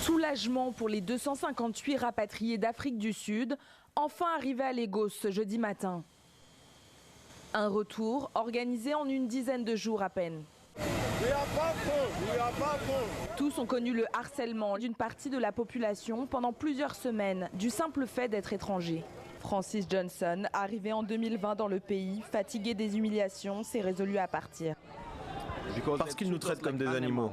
Soulagement pour les 258 rapatriés d'Afrique du Sud, enfin arrivés à Lagos ce jeudi matin. Un retour organisé en une dizaine de jours à peine. Tous ont connu le harcèlement d'une partie de la population pendant plusieurs semaines, du simple fait d'être étrangers. Francis Johnson, arrivé en 2020 dans le pays, fatigué des humiliations, s'est résolu à partir. Parce qu'ils nous traitent comme des animaux.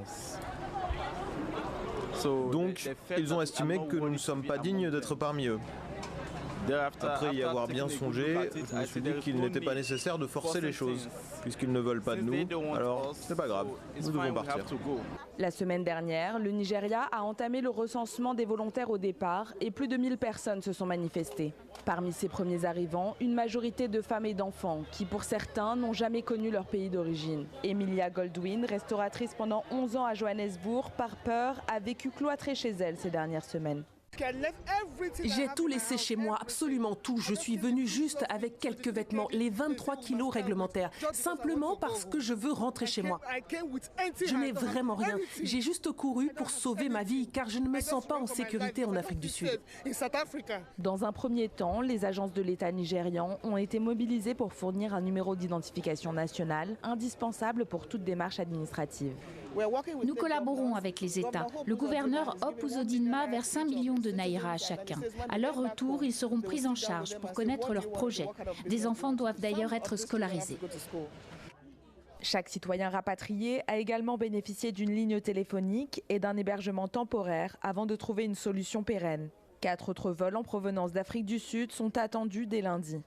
Donc, ils ont estimé que nous ne sommes pas dignes d'être parmi eux. Après y avoir bien songé, je me suis dit qu'il n'était pas nécessaire de forcer les choses. Puisqu'ils ne veulent pas de nous, alors c'est pas grave, nous devons partir. La semaine dernière, le Nigeria a entamé le recensement des volontaires au départ et plus de 1000 personnes se sont manifestées. Parmi ces premiers arrivants, une majorité de femmes et d'enfants qui, pour certains, n'ont jamais connu leur pays d'origine. Emilia Goldwyn, restauratrice pendant 11 ans à Johannesburg, par peur, a vécu cloîtrée chez elle ces dernières semaines. J'ai tout laissé chez moi, absolument tout. Je suis venue juste avec quelques vêtements, les 23 kilos réglementaires, simplement parce que je veux rentrer chez moi. Je n'ai vraiment rien. J'ai juste couru pour sauver ma vie, car je ne me sens pas en sécurité en Afrique du Sud. Dans un premier temps, les agences de l'État nigérian ont été mobilisées pour fournir un numéro d'identification national, indispensable pour toute démarche administrative. Nous collaborons avec les États. Le gouverneur Hope Uzodinma verse 5 millions de naira à chacun. À leur retour, ils seront pris en charge pour connaître leurs projets. Des enfants doivent d'ailleurs être scolarisés. Chaque citoyen rapatrié a également bénéficié d'une ligne téléphonique et d'un hébergement temporaire avant de trouver une solution pérenne. 4 autres vols en provenance d'Afrique du Sud sont attendus dès lundi.